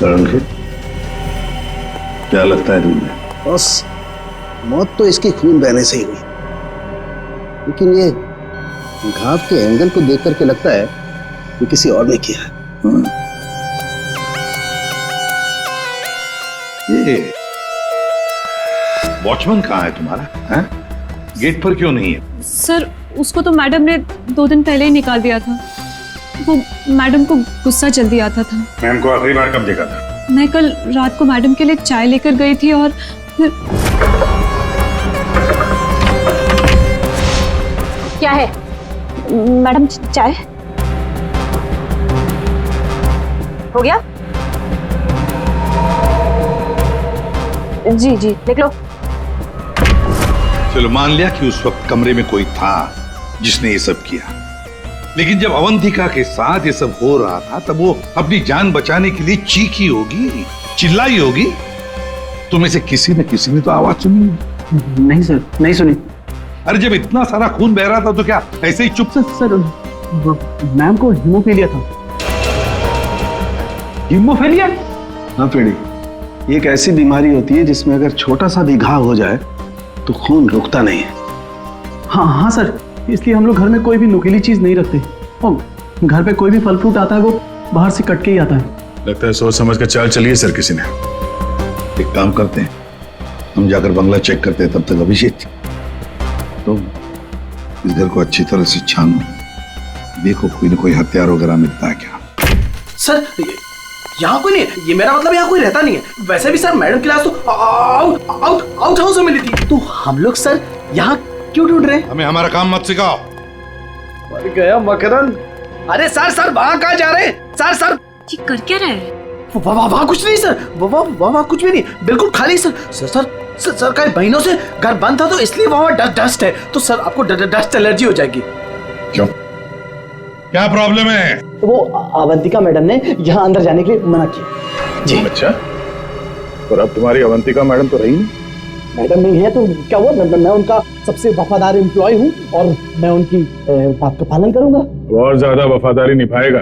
अंकित, क्या लगता है तुमने? बस मौत तो इसके खून बहने से ही हुई, लेकिन ये घाव के एंगल को देख करके लगता है कि किसी और ने किया है। ये वॉचमैन कहाँ है तुम्हारा? है? गेट पर क्यों नहीं है? सर उसको तो मैडम ने 2 दिन पहले ही निकाल दिया था। वो मैडम को गुस्सा जल्दी आता था। मैम को आखिरी बार कब देखा था? मैं कल रात को मैडम के लिए चाय लेकर गई थी और फिर... क्या है मैडम? चाय हो गया? जी जी देख लो। चलो मान लिया कि उस वक्त कमरे में कोई था जिसने ये सब किया, लेकिन जब अवंतिका के साथ ये सब हो रहा था तब वो अपनी जान बचाने के लिए चीखी होगी, चिल्लाई होगी। तुम्हें से किसी न किसी ने तो आवाज सुनी होगी। नहीं सर, नहीं सुनी। अरे जब इतना सारा खून बह रहा था तो क्या ऐसे ही चुप से? सर मैम को हीमोफीलिया था। हीमोफीलिया? हाँ पेड़ी, ये एक ऐसी बीमारी होती है जिसमें अगर छोटा सा भी घाव हो जाए तो खून रुकता नहीं है। हाँ सर, इसलिए हम लोग घर में कोई भी नुकीली चीज नहीं रखते और घर पे कोई भी फल फ्रूट आता है वो बाहर से कट के ही आता है। लगता है सोच समझ कर चाल चलिए सर किसी ने। एक काम करते हैं, हम जाकर बंगला चेक करते हैं। तब तक अभिषेक तुम इस घर को अच्छी तरह से छानो, देखो कोई न कोई हथियार वगैरह मिलता है क्या। सर यहाँ कोई नहीं है, ये मेरा मतलब यहाँ कोई रहता नहीं है। वैसे भी सर मैडम की लाश तो आउट हाउस में मिली थी, तो हम लोग सर यहाँ क्यों ढूंढ रहे हैं? हमें हमारा काम मत सिखाओ। मर गया मकरंद। अरे सर वहाँ कहाँ जा रहे हैं? सर ये कर क्या रहे हैं? वहाँ कुछ नहीं सर, वहाँ कुछ भी नहीं, बिल्कुल खाली सर कई महीनों से घर बंद था तो इसलिए वहाँ डस्ट है, तो सर आपको डस्ट एलर्जी हो जाएगी। क्यों, क्या प्रॉब्लम है? तो वो अवंतिका मैडम ने यहाँ अंदर जाने के लिए मना किया जी। अच्छा, और अब तुम्हारी अवंतिका मैडम तो रही नहीं? मैडम नहीं है तो क्या हुआ, मैं उनका सबसे वफादार एम्प्लॉय हूँ और मैं उनकी बात का पालन करूंगा। और ज्यादा वफादारी निभाएगा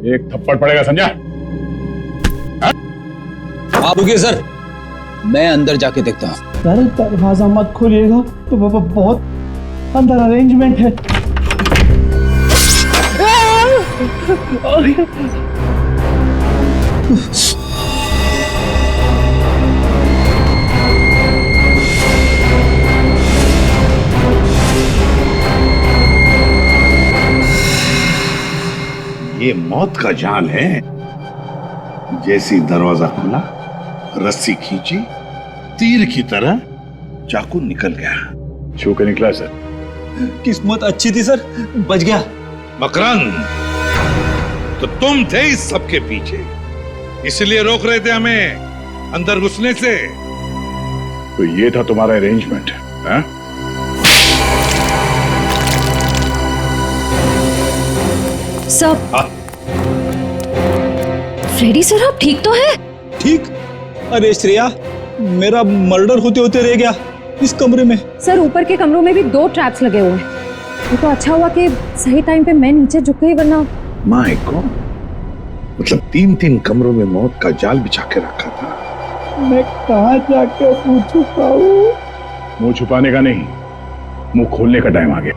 एक थप्पड़ पड़ेगा, समझा? आप रुकिए सर, मैं अंदर जाके देखता हूँ। सर दरवाजा मत खोलिएगा, तो बहुत अंदर अरेंजमेंट है। ये मौत का जाल है। जैसी दरवाजा खुला, रस्सी खींची, तीर की तरह चाकू निकल गया। छू के निकला सर। किस्मत अच्छी थी सर, बच गया। मकरंद, तो तुम थे इस सब के पीछे, इसलिए रोक रहे थे हमें अंदर घुसने से। तो ये था तुम्हारा अरेंजमेंट है? सब फ्रेडी सर आप ठीक तो है? ठीक? अरे श्रेया, मेरा मर्डर होते होते रह गया इस कमरे में। सर ऊपर के कमरों में भी 2 ट्रैप्स लगे हुए हैं। ये तो अच्छा हुआ कि सही टाइम पे मैं नीचे झुक गई, वरना माय गॉड, मतलब 3 कमरों में मौत का जाल बिछा के रखा था। मैं कहाँ जाके मुंह छुपाऊं? मुंह छुपाने का नहीं, मुंह खोलने का टाइम आ गया।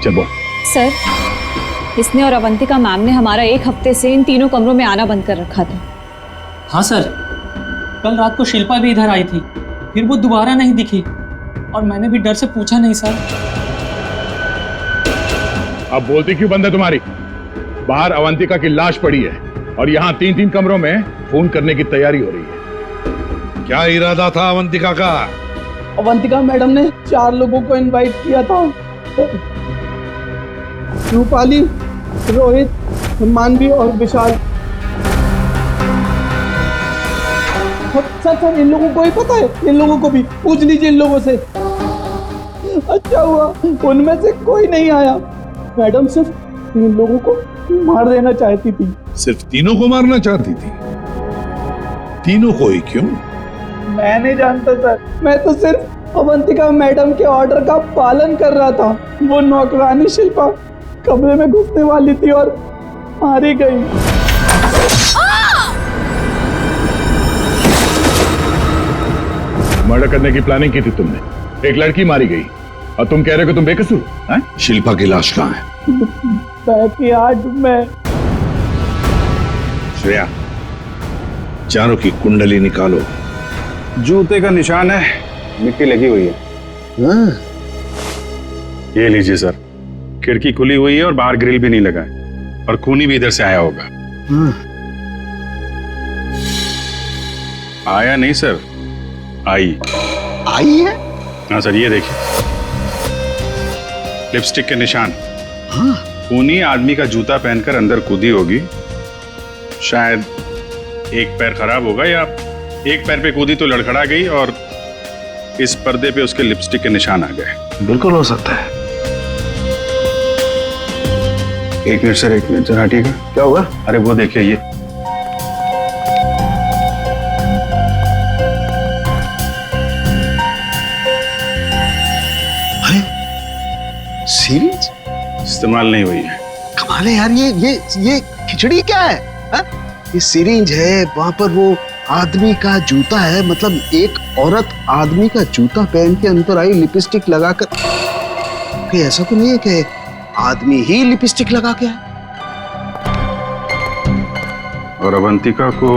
चल बोल। सर, इसने और अवंतिका मैम ने हमारा 1 हफ्ते से इन 3 कमरों में आना बंद कर रखा था। हाँ सर, कल रात को शिल्पा भी इधर आई थी, फिर वो दोबारा नहीं दिखी और मैंने भी डर से पूछा नहीं सर। अब बोलती क्यों बंद है तुम्हारी? बाहर अवंतिका की लाश पड़ी है और यहाँ 3 कमरों में फोन करने की तैयारी हो रही है। क्या इरादा था अवंतिका का? अवंतिका मैडम ने 4 लोगों को इनवाइट किया था। रूपाली, रोहित, मानवी और विशाल। सर इन लोगों को ही पता है, इन लोगों को भी पूछ लीजिए इन लोगों से। अच्छा हुआ उनमें से कोई नहीं आया। मैडम सिर्फ 3 लोगों को मार देना चाहती थी। सिर्फ 3 को मारना चाहती थी? 3 को ही क्यों? मैं नहीं जानता सर, मैं तो सिर्फ अवंतिका मैडम के ऑर्डर का पालन कर रहा था। वो नौकरानी शिल्पा कमरे में घुसने वाली थी और मारी गई। मर्डर करने की प्लानिंग की थी तुमने, एक लड़की मारी गई और तुम कह रहे हो कि तुम बेकसूर हो, हैं? शिल्पा की लाश कहाँ है? बैकयार्ड में। श्रेया, चारों की कुंडली निकालो। जूते का निशान है, मिट्टी लगी हुई है। हाँ, ये लीजिए सर, खिड़की खुली हुई है और बाहर ग्रिल भी नहीं लगा है और खूनी भी इधर से आया होगा। हाँ। आया नहीं सर, आई है? हाँ सर, ये देखिए लिपस्टिक के निशान। हाँ। खूनी आदमी का जूता पहनकर अंदर कूदी होगी। शायद एक पैर खराब होगा या एक पैर पे कूदी तो लड़खड़ा गई और इस पर्दे पे उसके लिपस्टिक के निशान आ गए। बिल्कुल हो सकता है। एक मिनट सर, एक मिनट जरा हटिएगा। क्या हुआ? अरे वो देखिए, ये अरे सीरीज इस्तेमाल नहीं हुई है। कमाल है यार, ये खिचड़ी क्या है? हा? ये सिरिंज है, वहां पर वो आदमी का जूता है, मतलब एक औरत आदमी का जूता पहन के अंदर आई लिपस्टिक लगाकर। कहीं ऐसा तो नहीं है कि आदमी ही लिपस्टिक लगा के आए? और अवंतिका को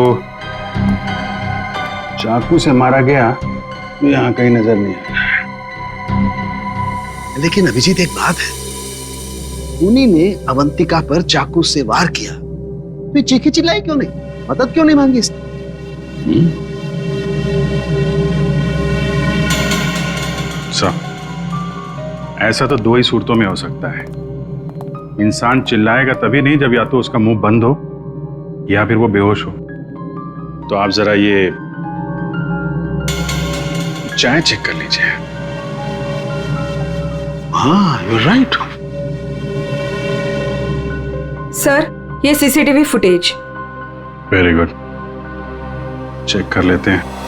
चाकू से मारा गया तो यहाँ कहीं नजर नहीं आया। लेकिन अभिजीत, एक बात है, खूनी ने अवंतिका पर चाकू से वार किया, तो चीखी चिल्लाई क्यों नहीं? मदद क्यों नहीं मांगी इसने? ऐसा तो दो ही सूरतों में हो सकता है। इंसान चिल्लाएगा तभी नहीं जब या तो उसका मुंह बंद हो या फिर वो बेहोश हो। तो आप जरा ये चाय चेक कर लीजिए। हाँ, you're right. सर, ये CCTV footage. Very good, check कर लेते हैं।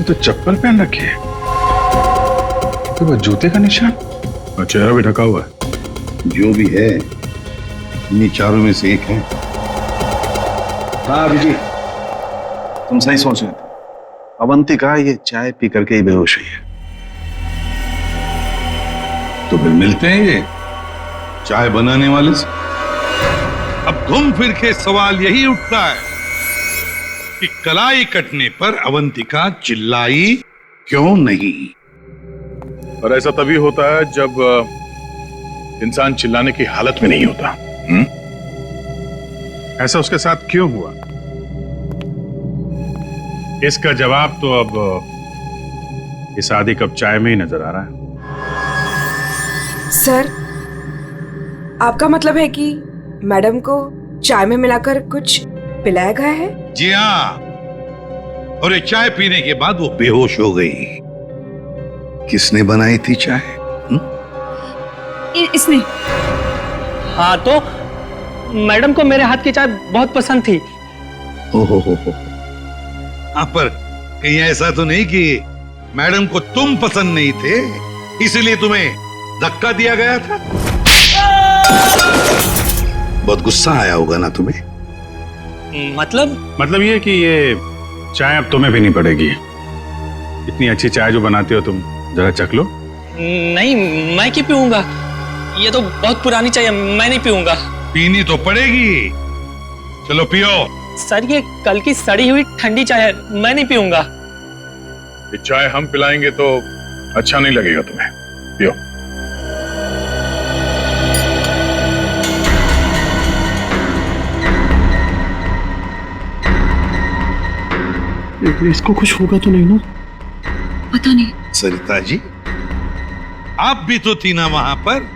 तो चप्पल पहन रखी है, तो वो जूते का निशान और चेहरा भी ढका हुआ है। जो भी है, इन्हीं चारों में से एक है। हाँ अभिजीत, तुम सही सोच रहे थे। अवंतिका ये चाय पी करके ही बेहोश हुई है। तो फिर मिलते हैं ये चाय बनाने वाले से। अब घूम फिर के सवाल यही उठता है कि कलाई कटने पर अवंतिका चिल्लाई क्यों नहीं? और ऐसा तभी होता है जब इंसान चिल्लाने की हालत में नहीं होता। ऐसा उसके साथ क्यों हुआ? इसका जवाब तो अब इस आधी कप चाय में ही नजर आ रहा है। सर, आपका मतलब है कि मैडम को चाय में मिलाकर कुछ पिलाया गया है? जी हाँ, और ये चाय पीने के बाद वो बेहोश हो गई। किसने बनाई थी चाय? इसने। हाँ, तो मैडम को मेरे हाथ की चाय बहुत पसंद थी। हो। हाँ, पर कहीं ऐसा तो नहीं कि मैडम को तुम पसंद नहीं थे इसलिए तुम्हें धक्का दिया गया था? बहुत गुस्सा आया होगा ना तुम्हें? मतलब ये कि ये चाय अब तुम्हें भी नहीं पड़ेगी। इतनी अच्छी चाय जो बनाते हो तुम, जरा चख लो। नहीं, मैं क्यों पीऊंगा? ये तो बहुत पुरानी चाय है, मैं नहीं पीऊंगा। पीनी तो पड़ेगी, चलो पियो। सर, ये कल की सड़ी हुई ठंडी चाय है, मैं नहीं पीऊंगा। ये चाय हम पिलाएंगे तो अच्छा नहीं लगेगा तुम्हें, पियो। इसको कुछ होगा तो नहीं ना? पता नहीं। सरिता जी, आप भी तो थी ना वहां पर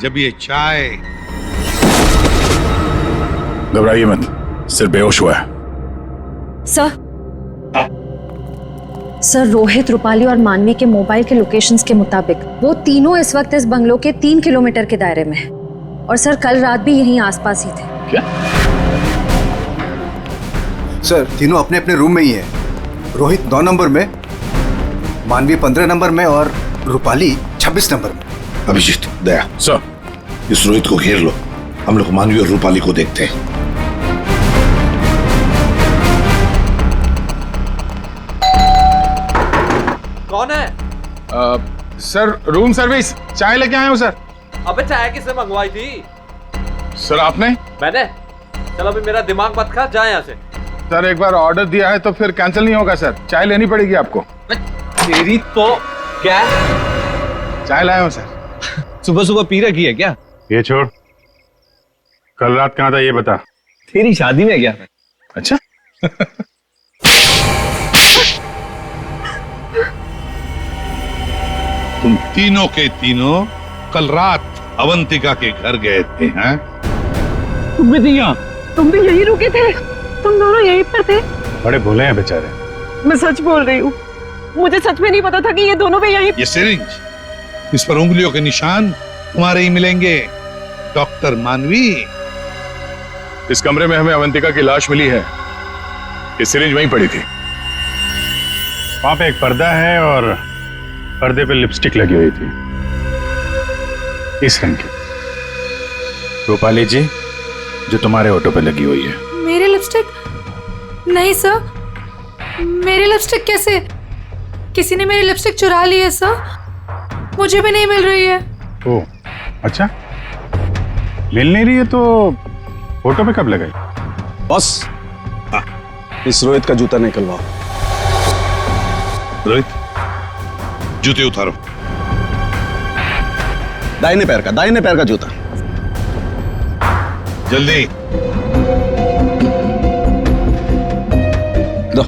जब ये चाय। घबराइए मत, सिर्फ बेहोश हुआ है। सर, सर रोहित, रूपाली और मानवी के मोबाइल के लोकेशंस के मुताबिक वो तीनों इस वक्त इस बंगलो के 3 किलोमीटर के दायरे में हैं। और सर कल रात भी यहीं आसपास ही थे। क्या? सर तीनों अपने अपने रूम में ही है। रोहित 9 नंबर में, मानवी 15 नंबर में और रूपाली 26 नंबर में। अभिजीत, दया सर, इस रोहित को घेर लो, हम लोग मानवी और रूपाली को देखते हैं। कौन है? सर रूम सर्विस, चाय लेके आया हूँ सर। अबे चाय किसने मंगवाई थी? सर आपने? मैंने? चलो अभी मेरा दिमाग मत खा, जा यहाँ से। सर एक बार ऑर्डर दिया है तो फिर कैंसिल नहीं होगा सर, चाय लेनी पड़ेगी आपको। तेरी तो क्या? चाय लाया हूँ सर। सुबह सुबह पी रखी है क्या? ये छोड़, कल रात कहाँ था ये बता। तेरी शादी में गया। अच्छा। तुम तीनों के तीनों कल रात अवंतिका के घर गए थे, हैं? तुम भी थी यहाँ? तुम भी यहीं रुके थे? तुम दोनों यहीं पर थे? बड़े भोले हैं बेचारे। मैं सच बोल रही हूँ, मुझे सच में नहीं पता था कि ये दोनों भी यहीं। ये सिरिंज, इस पर उंगलियों के निशान तुम्हारे ही मिलेंगे, डॉक्टर मानवी। इस कमरे में हमें अवंतिका की लाश मिली है, ये सिरिंज वहीं पड़ी थी। वहां पे एक पर्दा है और पर्दे पे लिपस्टिक लगी हुई थी, इस रंग की। रूपाली जी, जो तुम्हारे ऑटो पे लगी हुई है। मेरी लिपस्टिक? नहीं सर, मेरी लिपस्टिक कैसे? किसी ने मेरी लिपस्टिक चुरा ली है सर, मुझे भी नहीं मिल रही है। ओह अच्छा, मिल नहीं रही है तो फोटो पे कब लगाई? बॉस, इस रोहित का जूता निकलवाओ। रोहित, जूते उतारो। दाहिने पैर का जूता जल्दी। दो।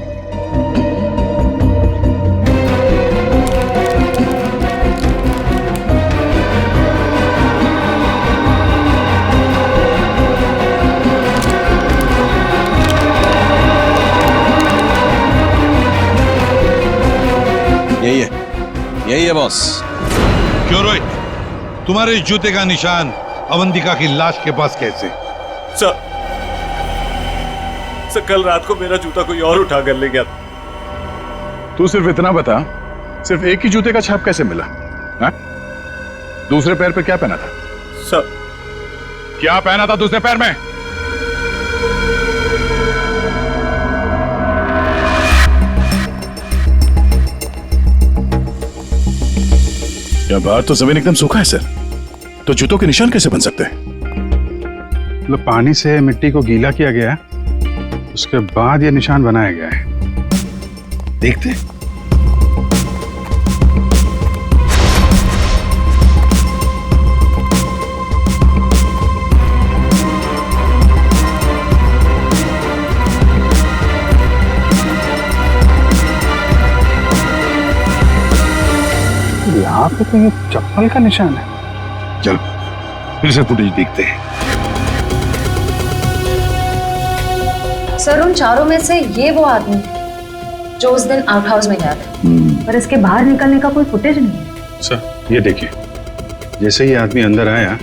यही है बॉस। क्यों रोहित, तुम्हारे इस जूते का निशान अवंतिका की लाश के पास कैसे? सर कल रात को मेरा जूता कोई और उठा कर ले गया। तू सिर्फ इतना बता, सिर्फ एक ही जूते का छाप कैसे मिला? हा? दूसरे पैर पे क्या पहना था? सर क्या पहना था दूसरे पैर में? क्या बात, तो जमीन एकदम सूखा है सर, तो जूतों के निशान कैसे बन सकते हैं? मतलब पानी से मिट्टी को गीला किया गया है, उसके बाद ये निशान बनाया गया है। देखते। यहाँ पे तो ये चप्पल का निशान है। चलो फिर से फुटेज देखते हैं। सर उन चारों में से ये वो आदमी है जो उस दिन आउट हाउस में गया था, पर इसके बाहर निकलने का कोई फुटेज नहीं है। सर ये देखिए, जैसे ही आदमी अंदर आया,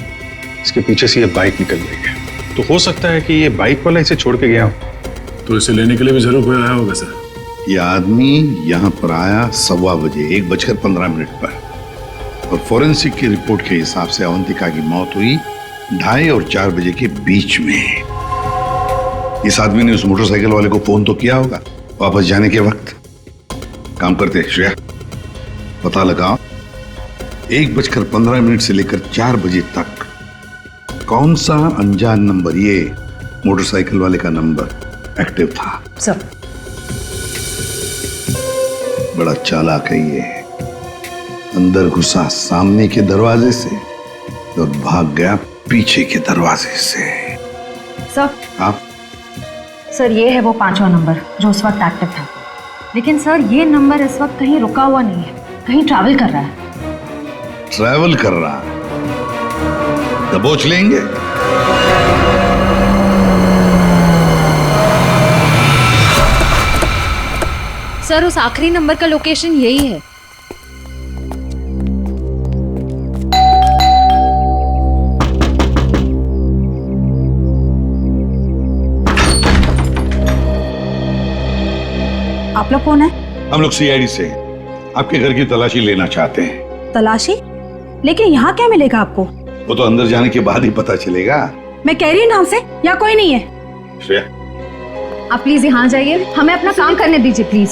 इसके पीछे से ये बाइक निकल गई है, तो हो सकता है कि ये बाइक वाला इसे छोड़ के गया हो। तो इसे लेने के लिए भी जरूर कोई आया होगा सर। यह आदमी यहाँ पर आया 1:15 बजे, 1:15 पर, और फोरेंसिक की रिपोर्ट के हिसाब से अवंतिका की मौत हुई 2:30 और 4 बजे के बीच में। इस आदमी ने उस मोटरसाइकिल वाले को फोन तो किया होगा वापस जाने के वक्त। काम करते श्रेया, पता लगाओ 1:15 से लेकर 4 बजे तक कौन सा अनजान नंबर, ये मोटरसाइकिल वाले का नंबर एक्टिव था। सर बड़ा चालाक है ये, अंदर घुसा सामने के दरवाजे से और भाग गया पीछे के दरवाजे से। सर आप? सर ये है वो 5वां नंबर जो उस वक्त एक्टिव था, लेकिन सर ये नंबर इस वक्त कहीं रुका हुआ नहीं है, कहीं ट्रैवल कर रहा है। ट्रैवल कर रहा है? दबोच लेंगे। सर उस आखिरी नंबर का लोकेशन यही है। आप लोग कौन है? हम लोग सीआईडी से आपके घर की तलाशी लेना चाहते हैं। तलाशी? लेकिन यहाँ क्या मिलेगा आपको? वो तो अंदर जाने के बाद ही पता चलेगा। मैं कह रही हूँ ना हमसे, यहाँ कोई नहीं है। श्रेया, आप प्लीज यहाँ जाइए, हमें अपना काम करने दीजिए प्लीज।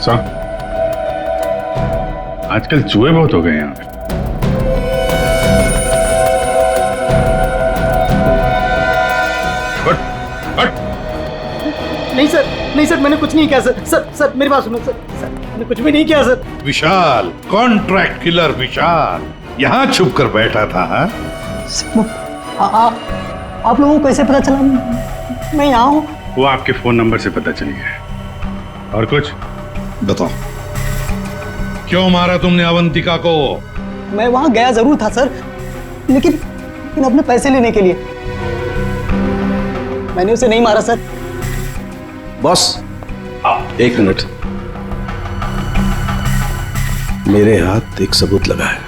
साहब, आजकल चूहे बहुत हो गए यहाँ पे। नहीं सर मैंने कुछ नहीं किया सर। सर मेरी बात सुनो सर मैंने कुछ भी नहीं किया सर। विशाल, कॉन्ट्रैक्ट किलर विशाल यहाँ छुप कर बैठा था। आप लोगों को कैसे पता चला मैं यहाँ हूँ? वो आपके फोन नंबर से पता चली है। और कुछ बताओ, क्यों मारा तुमने अवंतिका को? मैं वहां गया जरूर था सर, लेकिन अपने पैसे लेने के लिए। मैंने उसे नहीं मारा सर। बॉस, एक मिनट, मेरे हाथ एक सबूत लगा है।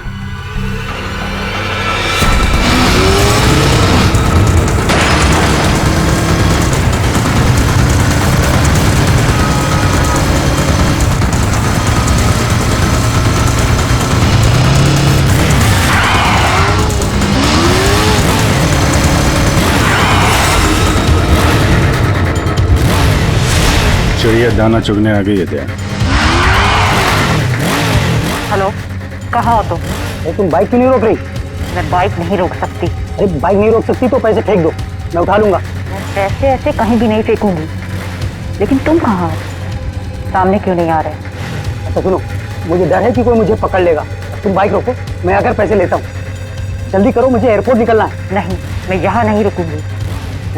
चिड़िया दाना चुगने आ गई है क्या? हेलो, कहाँ हो तुम? तुम बाइक क्यों नहीं रोक रही? मैं बाइक नहीं रोक सकती। अरे बाइक नहीं रोक सकती तो पैसे फेंक दो, मैं उठा लूंगा। मैं पैसे ऐसे कहीं भी नहीं फेंकूंगी। लेकिन तुम कहाँ हो? सामने क्यों नहीं आ रहे? अच्छा सुनो, मुझे डर है कि कोई मुझे पकड़ लेगा। तुम बाइक रोको, मैं आकर पैसे लेता हूँ। जल्दी करो, मुझे एयरपोर्ट निकलना है। नहीं, मैं यहाँ नहीं रुकूंगी।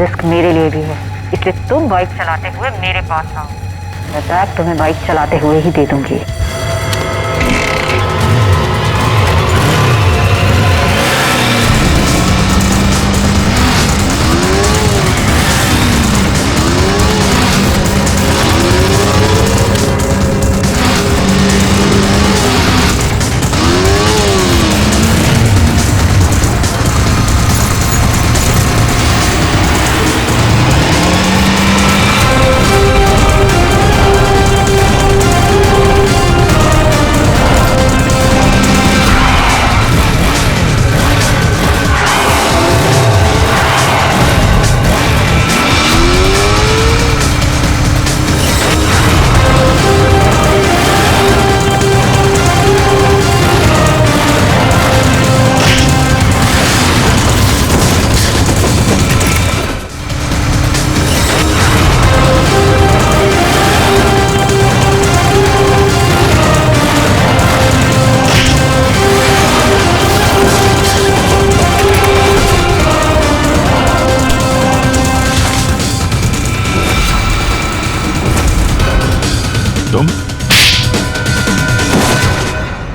रिस्क मेरे लिए भी है, इसलिए तुम बाइक चलाते हुए मेरे पास आओ। मैं बैग तुम्हें बाइक चलाते हुए ही दे दूंगी।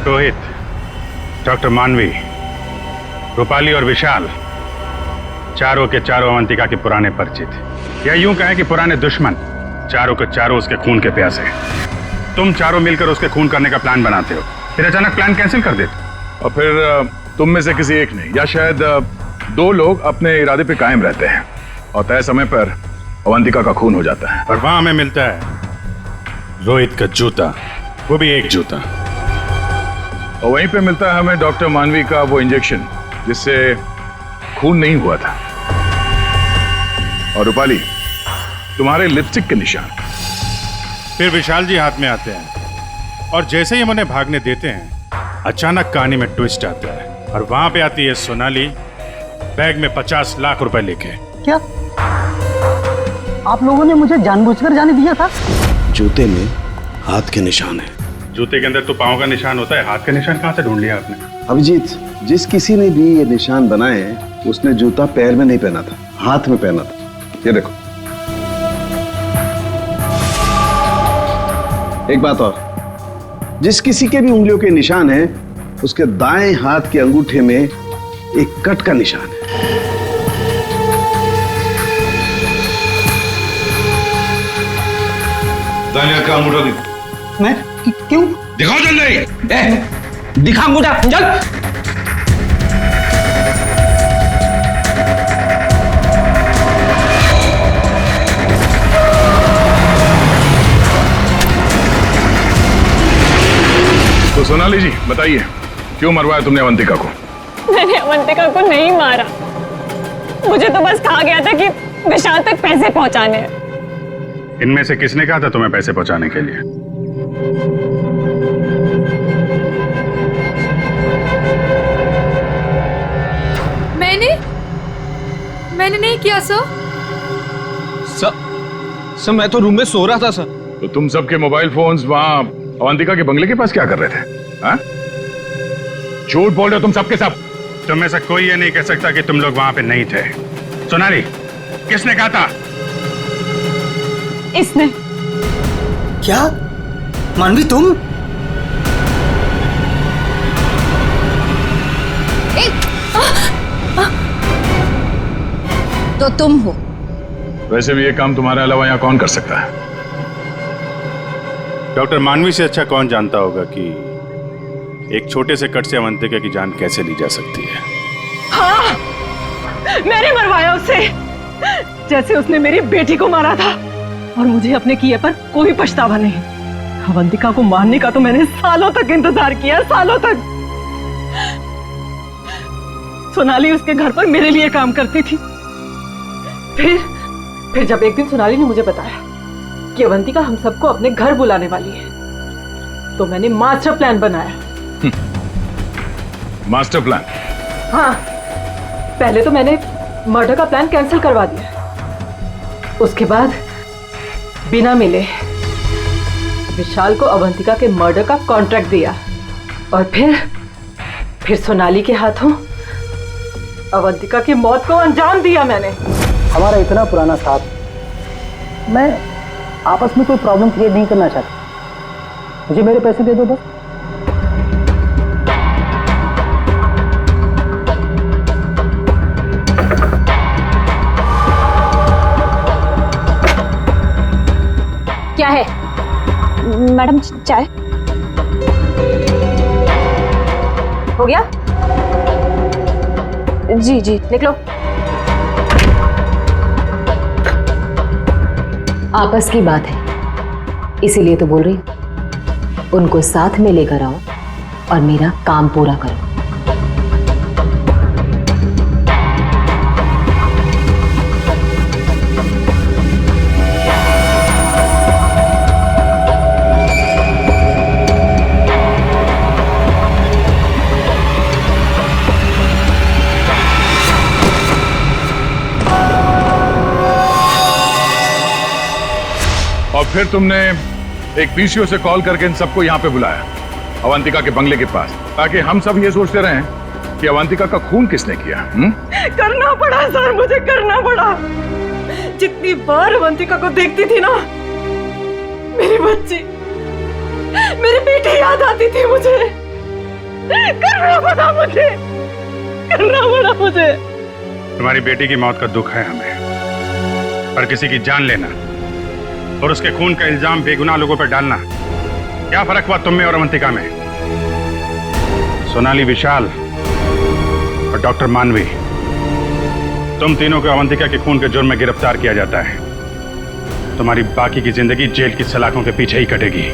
रोहित, डॉक्टर मानवी, रूपाली और विशाल चारों के चारों अवंतिका के पुराने परिचित, या यूं कहें कि पुराने दुश्मन। चारों के चारों उसके खून के प्यासे। तुम चारों मिलकर उसके खून करने का प्लान बनाते हो, फिर अचानक प्लान कैंसिल कर देते। और फिर तुम में से किसी एक ने या शायद दो लोग अपने इरादे पे कायम रहते हैं और तय समय पर अवंतिका का खून हो जाता है। और वहां हमें मिलता है रोहित का जूता, वो भी एक जूता। और वहीं पे मिलता है हमें डॉक्टर मानवी का वो इंजेक्शन जिससे खून नहीं हुआ था। और रूपाली, तुम्हारे लिपस्टिक के निशान। फिर विशाल जी हाथ में आते हैं और जैसे ही हम उन्हें भागने देते हैं, अचानक कहानी में ट्विस्ट आता है और वहां पे आती है सोनाली बैग में 50 लाख रुपए लेके। क्या आप लोगों ने मुझे जानबूझकर जाने दिया था? जूते में हाथ के निशान है। जूते के अंदर तो पाँव का निशान होता है, हाथ का निशान कहाँ से ढूंढ लिया आपने? अभिजीत, जिस किसी ने भी ये निशान बनाए उसने जूता पैर में नहीं पहना था, हाथ में पहना था। ये देखो। एक बात और, जिस किसी के भी उंगलियों के निशान हैं, उसके दाएं हाथ के अंगूठे में एक कट का निशान है। दानिया का अंगूठा दिखा। मैं क्यों? दिखाओ जल्दी। दिखा अंगूठा, चल। तो सोनाली जी बताइए, क्यों मरवाया तुमने अवंतिका को? मैंने अवंतिका को नहीं मारा, मुझे तो बस कहा गया था कि विशाल तक पैसे पहुंचाने हैं। इनमें से किसने कहा था तुम्हें पैसे पहुंचाने के लिए? मैंने नहीं किया सर। सर मैं तो रूम में सो रहा था सर। तो तुम सबके मोबाइल फोन्स वहां अवंतिका के बंगले के पास क्या कर रहे थे? हाँ? झूठ बोल रहे हो तुम सबके सब। तुम में से कोई ये नहीं कह सकता कि तुम लोग वहां पे नहीं थे। सोनाली, किसने कहा था? इसने। क्या? मानवी तुम? तो तुम हो। वैसे भी ये काम तुम्हारे अलावा यहाँ कौन कर सकता है? डॉक्टर मानवी से अच्छा कौन जानता होगा कि एक छोटे से कट से अवंतिका की जान कैसे ली जा सकती है। हाँ, मैंने मरवाया उसे, जैसे उसने मेरी बेटी को मारा था, और मुझे अपने किए पर कोई पछतावा नहीं। अवंतिका को मारने का तो मैंने सालों तक इंतजार किया, सालों तक। सोनाली उसके घर पर मेरे लिए काम करती थी। फिर जब एक दिन सोनाली ने मुझे बताया कि अवंतिका हम सबको अपने घर बुलाने वाली है, तो मैंने मास्टर प्लान बनाया। Master plan? हाँ, पहले तो मैंने मर्डर का प्लान कैंसिल करवा दिया। उसके बाद बिना मिले विशाल को अवंतिका के मर्डर का कॉन्ट्रैक्ट दिया, और फिर सोनाली के हाथों अवंतिका की मौत को अंजाम दिया मैंने। हमारा इतना पुराना साथ, मैं आपस में कोई प्रॉब्लम क्रिएट नहीं करना चाहता। मुझे मेरे पैसे दे दो बस। क्या है मैडम? चाय हो गया? जी जी, निकलो। आपस की बात है, इसीलिए तो बोल रही हूं। उनको साथ में लेकर आओ और मेरा काम पूरा करो। और फिर तुमने एक पीसीओ से कॉल करके इन सबको यहाँ पे बुलाया, अवंतिका के बंगले के पास, ताकि हम सब ये सोचते रहें कि अवंतिका का खून किसने किया। करना पड़ा सर, मुझे करना पड़ा। जितनी बार अवंतिका को देखती थी ना, मेरी बच्ची, मेरी बेटी याद आती थी मुझे। करना पड़ा मुझे, करना पड़ा मुझे। तुम्हारी बेटी की मौत का दुख है हमें, पर किसी की जान लेना और उसके खून का इल्जाम बेगुनाह लोगों पर डालना, क्या फर्क हुआ तुम में और अवंतिका में? सोनाली, विशाल और डॉक्टर मानवी, तुम तीनों को अवंतिका के खून के जुर्म में गिरफ्तार किया जाता है। तुम्हारी बाकी की जिंदगी जेल की सलाखों के पीछे ही कटेगी।